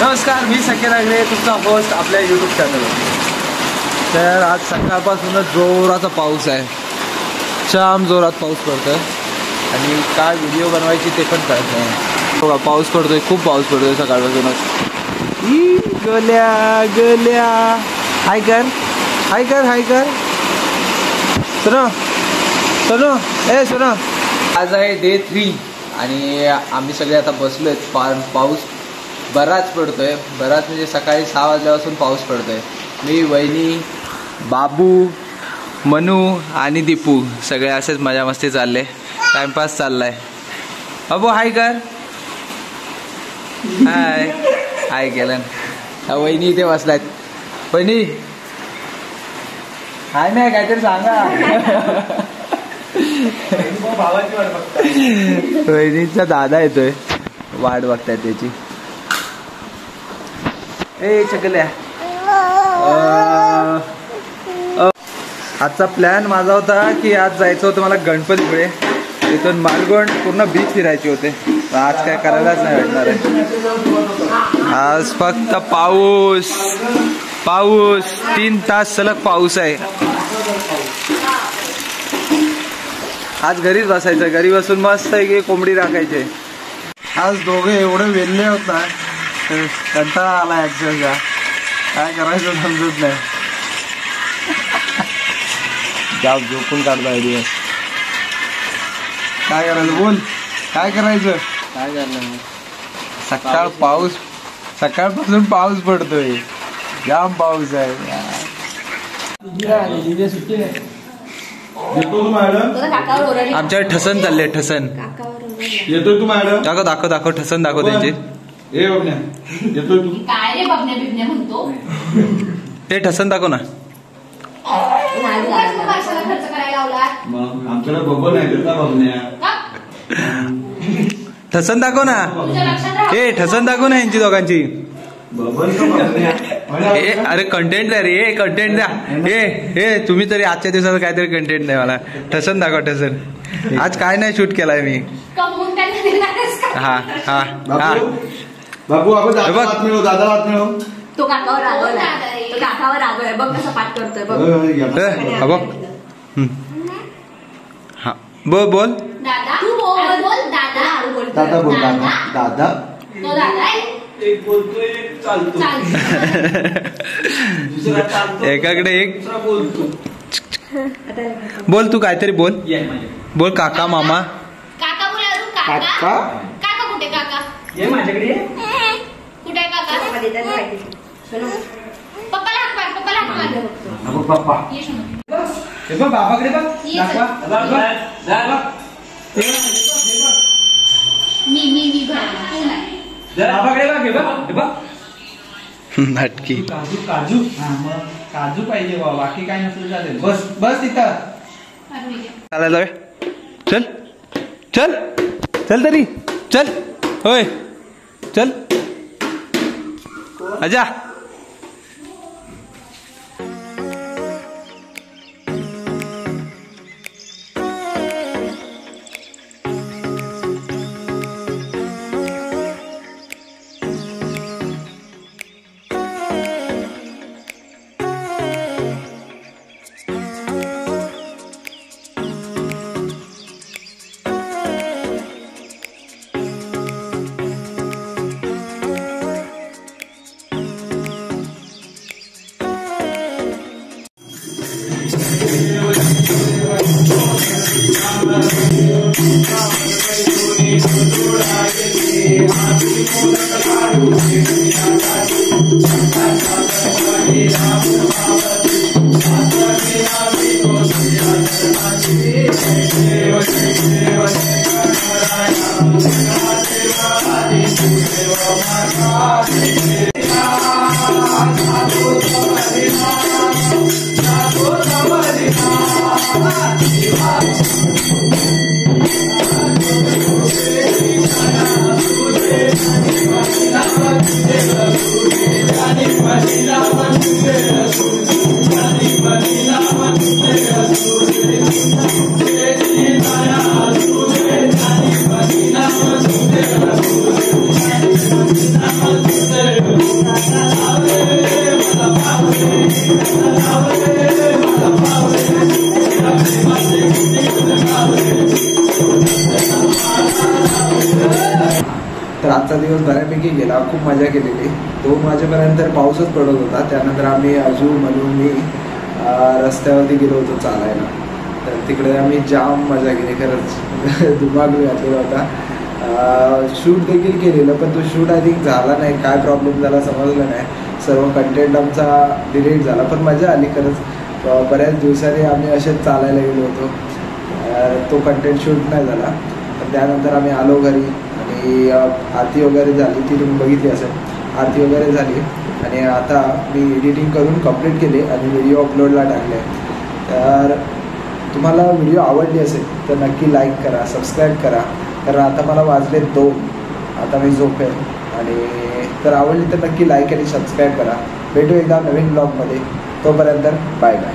नमस्कार, मी सकेत आगरे, तुमचा होस्ट आपल्या यूट्यूब चॅनलवर. तर आज सकाळपासूनच जोराचा पाऊस आहे, जाम जोरात पाऊस पडतोय आणि काय व्हिडिओ बनवायची ते पण कळत नाही. बघा पाऊस पडतोय, खूप पाऊस पडतोय सकाळपासूनच. गल्या गल्या हाय कर हाय कर हाय कर सुनो सुनो ए सुनो. आज आहे डे 3 आणि आम्ही सगळे आता बसलोय. पाऊस बराच पडतोय, बराच म्हणजे सकाळी 6 वाजल्यापासून पाऊस पडतोय. मी, वहिनी, बाबू, मनू आणि दीपू सगळे असेच मजा मस्ती चालले, टाइमपास चाललाय. बाबू हाय कर हाय हाय केलं. वहिनी इथे बसलायत. वहिनी हाय नाही काहीतरी सांगा. वहिनीचा दादा येतोय, वाट बघताय त्याची. ए चकल्या, आजचा प्लॅन माझा होता की आज जायचं होतं मला गणपतीपुळे, इथून मालगुंड पूर्ण बीच फिरायचे होते. आज काय करायलाच नाही भेटणार आहे. आज फक्त पाऊस पाऊस, 3 तास सलग पाऊस आहे. आज घरीच बसायचं, घरी बसून मस्त आहे की कोंबडी राखायचे. आज दोघे एवढे वेल्ले होता, कंटाळा आला ऍक्च्युअलचा. काय करायचं समजत नाही. जाऊ झोपून काढता दिवस. काय करायचं बोल, काय करायचं, काय करणार. सकाळपासून पाऊस पडतोय, जाम पाऊस आहे. आमच्याकडे ठसन चालले, ठसन येतोय तू मॅडम. दाखव ठसन दाखव त्यांचे. येतोय तू काय रे बघण्या बिबण्या म्हणतो. ते ठसन दाखव ना. खर्च करायला लावला आमच्याकडे बघू नाही देता बघण्या. ठसन दाखव ना. हे ठसन दाखव ना यांची दोघांची. अरे कंटेंट द्या रे, कंटेंट द्या. हे तुम्ही तरी आजच्या दिवसाचं काहीतरी कंटेंट द्या मला. ठसन दाखव ठसन. आज काय नाही शूट केलाय मी. हा हा हा बाबू आपण दादा बात मिळव. तो काकावर रागवलाय, तो काकावर रागवलाय. बघ कसं पाठ करतोय बघ. बघ हा बोल बोल दादा. तू बोल बोल दादा. दादा बोल दादा. दादा तो दादा आहे. एक बोलतो एक चालतो, दुसरा चालतो, एकाकडे एक बोलतो. बोल तू काहीतरी बोल. बोल काका मामा. काका बोल अजून. काका काका कुठे काका. ये माझ्याकडे ये. कुठे काका. पप्पाला हाक मार, पप्पाला हाक मार. पप्पा ये शोनू. हे बघ बाबाकडे बघ. मी बाबाकडे बघ. हे बघ नाटकी. काजू काजू. हा मग काजू पाहिजे बाबा, बाकी काय नसलं चालेल. बस बस तिथं चालायला जाऊया. चल चल चल तरी चल. होय चल आजा. Thank you. आजचा दिवस बऱ्यापैकी गेला, खूप मजा केलेली. 2 वाजेपर्यंत पाऊसच पडत होता. त्यानंतर आम्ही अजू म्हणून मी रस्त्यावरती गेलो होतो चालायला. तर तिकडे आम्ही जाम मजा केली, खरंच धुमाकूळ घातलेला होता. शूट देखील केलेलं, पण तो शूट आय थिंक झाला नाही. काय प्रॉब्लेम झाला समजलं नाही. सर्व कंटेंट आमचा डिलीट झाला, पण मजा आली खरंच. बऱ्याच दिवसांनी आम्ही असेच चालायला गेलो होतो. तो कंटेंट शूट नाही झाला. पण त्यानंतर आम्ही आलो घरी आणि आरती वगैरे झाली, ती तुम्ही बघितली असेल. आरती वगैरे झाली आणि आता मी एडिटिंग करून कंप्लीट केले आणि व्हिडिओ अपलोडला टाकले. तर तुम्हाला व्हिडिओ आवडली असेल तर नक्की लाईक करा, सबस्क्राईब करा. कारण आता मला वाजले 2, आता मी झोपेन. आणि तर आवडली तर नक्की लाईक आणि सबस्क्राईब करा. भेटू एकदा नवीन ब्लॉगमध्ये. तोपर्यंत बाय बाय.